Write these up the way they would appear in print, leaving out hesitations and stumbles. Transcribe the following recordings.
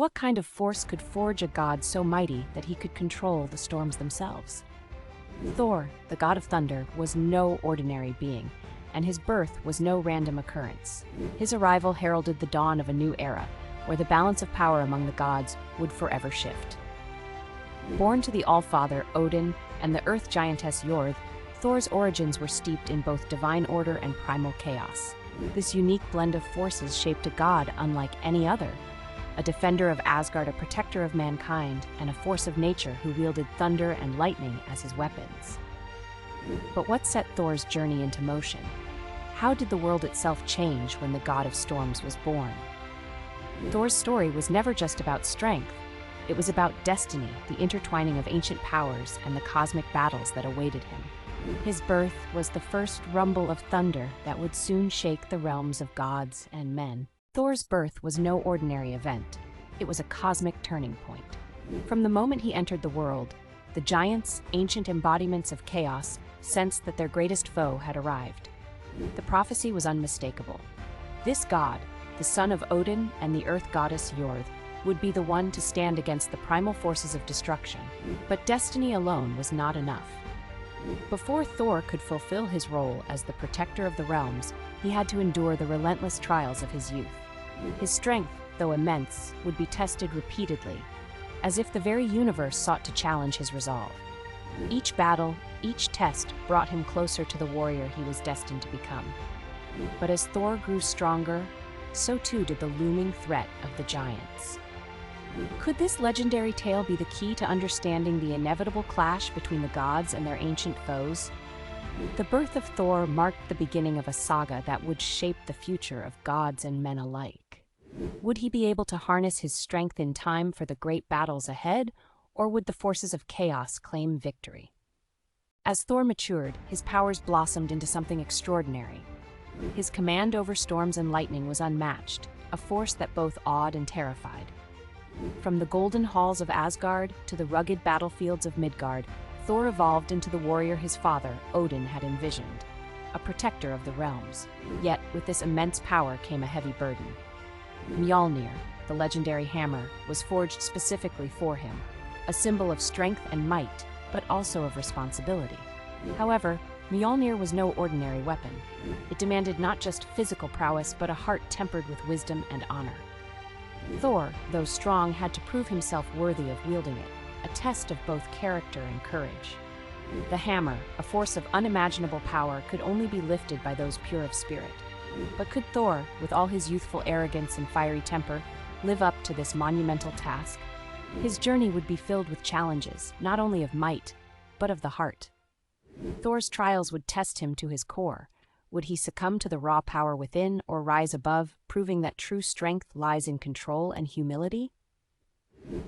What kind of force could forge a god so mighty that he could control the storms themselves? Thor, the god of thunder, was no ordinary being, and his birth was no random occurrence. His arrival heralded the dawn of a new era, where the balance of power among the gods would forever shift. Born to the Allfather, Odin, and the earth giantess Jord, Thor's origins were steeped in both divine order and primal chaos. This unique blend of forces shaped a god unlike any other, a defender of Asgard, a protector of mankind, and a force of nature who wielded thunder and lightning as his weapons. But what set Thor's journey into motion? How did the world itself change when the god of storms was born? Thor's story was never just about strength. It was about destiny, the intertwining of ancient powers, and the cosmic battles that awaited him. His birth was the first rumble of thunder that would soon shake the realms of gods and men. Thor's birth was no ordinary event. It was a cosmic turning point. From the moment he entered the world, the giants, ancient embodiments of chaos, sensed that their greatest foe had arrived. The prophecy was unmistakable. This god, the son of Odin and the earth goddess Jord, would be the one to stand against the primal forces of destruction. But destiny alone was not enough. Before Thor could fulfill his role as the protector of the realms, he had to endure the relentless trials of his youth. His strength, though immense, would be tested repeatedly, as if the very universe sought to challenge his resolve. Each battle, each test brought him closer to the warrior he was destined to become. But as Thor grew stronger, so too did the looming threat of the giants. Could this legendary tale be the key to understanding the inevitable clash between the gods and their ancient foes? The birth of Thor marked the beginning of a saga that would shape the future of gods and men alike. Would he be able to harness his strength in time for the great battles ahead, or would the forces of chaos claim victory? As Thor matured, his powers blossomed into something extraordinary. His command over storms and lightning was unmatched, a force that both awed and terrified. From the golden halls of Asgard to the rugged battlefields of Midgard, Thor evolved into the warrior his father, Odin, had envisioned, a protector of the realms. Yet, with this immense power came a heavy burden. Mjolnir, the legendary hammer, was forged specifically for him, a symbol of strength and might, but also of responsibility. However, Mjolnir was no ordinary weapon. It demanded not just physical prowess, but a heart tempered with wisdom and honor. Thor, though strong, had to prove himself worthy of wielding it, a test of both character and courage. The hammer, a force of unimaginable power, could only be lifted by those pure of spirit. But could Thor, with all his youthful arrogance and fiery temper, live up to this monumental task? His journey would be filled with challenges, not only of might, but of the heart. Thor's trials would test him to his core. Would he succumb to the raw power within or rise above, proving that true strength lies in control and humility?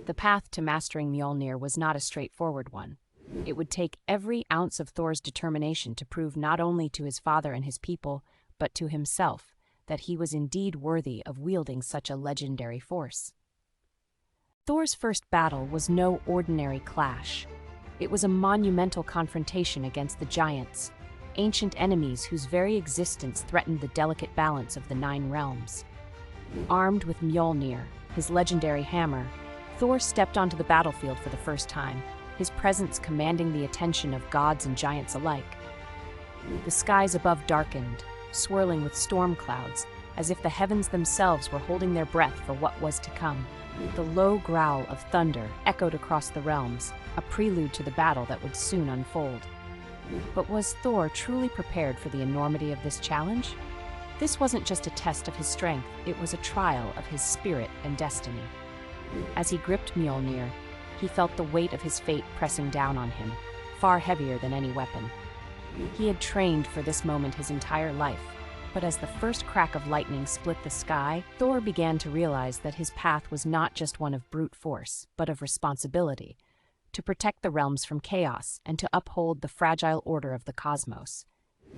The path to mastering Mjolnir was not a straightforward one. It would take every ounce of Thor's determination to prove not only to his father and his people, but to himself, that he was indeed worthy of wielding such a legendary force. Thor's first battle was no ordinary clash. It was a monumental confrontation against the giants, ancient enemies whose very existence threatened the delicate balance of the 9 realms. Armed with Mjolnir, his legendary hammer, Thor stepped onto the battlefield for the first time, his presence commanding the attention of gods and giants alike. The skies above darkened, swirling with storm clouds, as if the heavens themselves were holding their breath for what was to come. The low growl of thunder echoed across the realms, a prelude to the battle that would soon unfold. But was Thor truly prepared for the enormity of this challenge? This wasn't just a test of his strength, it was a trial of his spirit and destiny. As he gripped Mjolnir, he felt the weight of his fate pressing down on him, far heavier than any weapon. He had trained for this moment his entire life, but as the first crack of lightning split the sky, Thor began to realize that his path was not just one of brute force, but of responsibility, to protect the realms from chaos and to uphold the fragile order of the cosmos.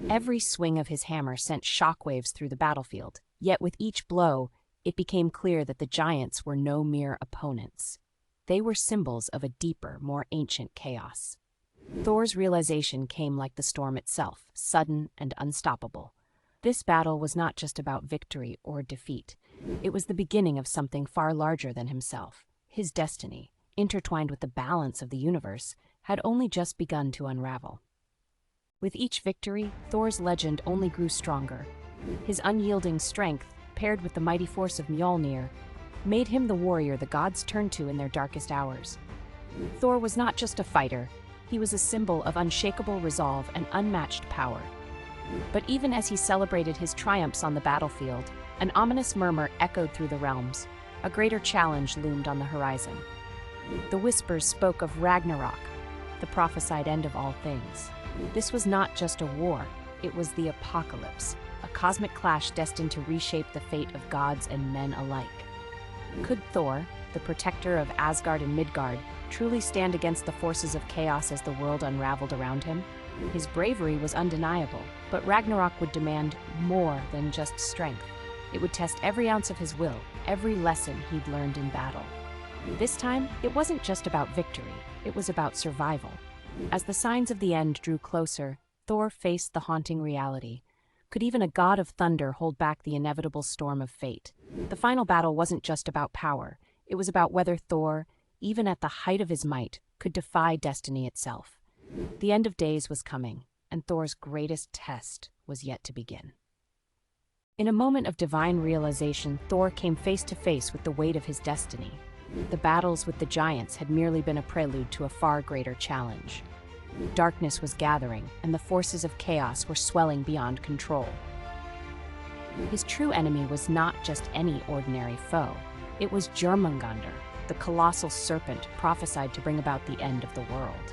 Every swing of his hammer sent shockwaves through the battlefield, yet with each blow, it became clear that the giants were no mere opponents. They were symbols of a deeper, more ancient chaos. Thor's realization came like the storm itself, sudden and unstoppable. This battle was not just about victory or defeat. It was the beginning of something far larger than himself. His destiny, intertwined with the balance of the universe, had only just begun to unravel. With each victory, Thor's legend only grew stronger. His unyielding strength, paired with the mighty force of Mjolnir, made him the warrior the gods turned to in their darkest hours. Thor was not just a fighter, he was a symbol of unshakable resolve and unmatched power. But even as he celebrated his triumphs on the battlefield, an ominous murmur echoed through the realms. A greater challenge loomed on the horizon. The whispers spoke of Ragnarok, the prophesied end of all things. This was not just a war, it was the apocalypse, a cosmic clash destined to reshape the fate of gods and men alike. Could Thor, the protector of Asgard and Midgard, truly stand against the forces of chaos as the world unraveled around him? His bravery was undeniable, but Ragnarok would demand more than just strength. It would test every ounce of his will, every lesson he'd learned in battle. This time, it wasn't just about victory, it was about survival. As the signs of the end drew closer, Thor faced the haunting reality. Could even a god of thunder hold back the inevitable storm of fate? The final battle wasn't just about power, it was about whether Thor, even at the height of his might, could defy destiny itself. The end of days was coming, and Thor's greatest test was yet to begin. In a moment of divine realization, Thor came face to face with the weight of his destiny. The battles with the giants had merely been a prelude to a far greater challenge. Darkness was gathering, and the forces of chaos were swelling beyond control. His true enemy was not just any ordinary foe. It was Jormungandr, the colossal serpent prophesied to bring about the end of the world.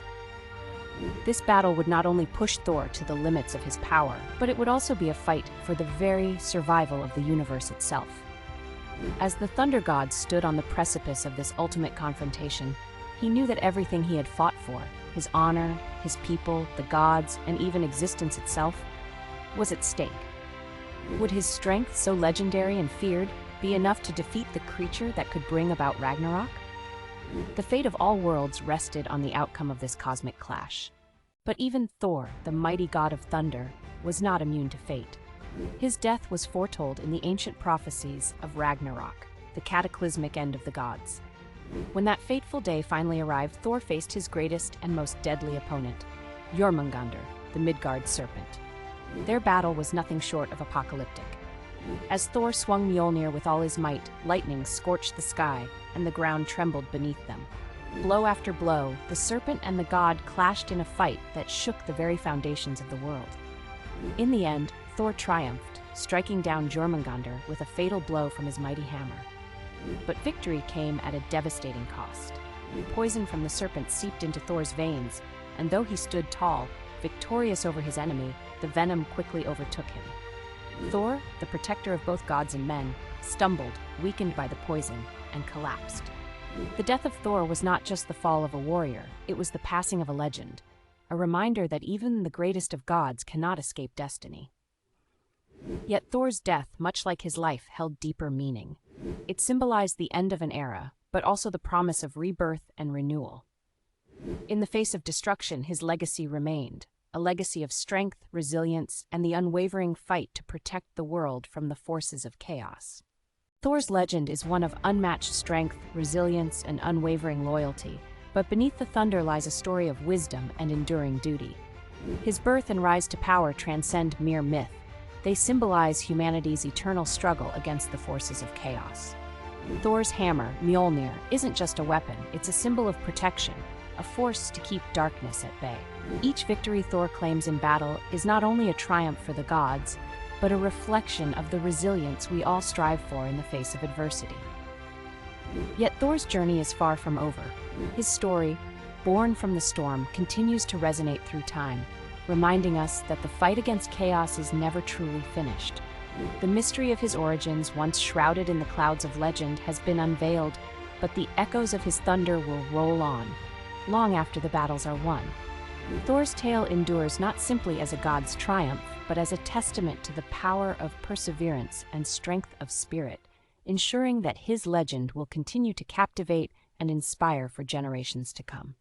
This battle would not only push Thor to the limits of his power, but it would also be a fight for the very survival of the universe itself. As the Thunder God stood on the precipice of this ultimate confrontation, he knew that everything he had fought for, his honor, his people, the gods, and even existence itself, was at stake. Would his strength, so legendary and feared, be enough to defeat the creature that could bring about Ragnarok? The fate of all worlds rested on the outcome of this cosmic clash. But even Thor, the mighty god of thunder, was not immune to fate. His death was foretold in the ancient prophecies of Ragnarok, the cataclysmic end of the gods. When that fateful day finally arrived, Thor faced his greatest and most deadly opponent, Jormungandr, the Midgard serpent. Their battle was nothing short of apocalyptic. As Thor swung Mjolnir with all his might, lightning scorched the sky, and the ground trembled beneath them. Blow after blow, the serpent and the god clashed in a fight that shook the very foundations of the world. In the end, Thor triumphed, striking down Jormungandr with a fatal blow from his mighty hammer. But victory came at a devastating cost. Poison from the serpent seeped into Thor's veins, and though he stood tall, victorious over his enemy, the venom quickly overtook him. Thor, the protector of both gods and men, stumbled, weakened by the poison, and collapsed. The death of Thor was not just the fall of a warrior, it was the passing of a legend, a reminder that even the greatest of gods cannot escape destiny. Yet Thor's death, much like his life, held deeper meaning. It symbolized the end of an era, but also the promise of rebirth and renewal. In the face of destruction, his legacy remained, a legacy of strength, resilience, and the unwavering fight to protect the world from the forces of chaos. Thor's legend is one of unmatched strength, resilience, and unwavering loyalty, but beneath the thunder lies a story of wisdom and enduring duty. His birth and rise to power transcend mere myth. They symbolize humanity's eternal struggle against the forces of chaos. Thor's hammer, Mjolnir, isn't just a weapon, it's a symbol of protection, a force to keep darkness at bay. Each victory Thor claims in battle is not only a triumph for the gods, but a reflection of the resilience we all strive for in the face of adversity. Yet Thor's journey is far from over. His story, born from the storm, continues to resonate through time, reminding us that the fight against chaos is never truly finished. The mystery of his origins, once shrouded in the clouds of legend, has been unveiled, but the echoes of his thunder will roll on, long after the battles are won. Thor's tale endures not simply as a god's triumph, but as a testament to the power of perseverance and strength of spirit, ensuring that his legend will continue to captivate and inspire for generations to come.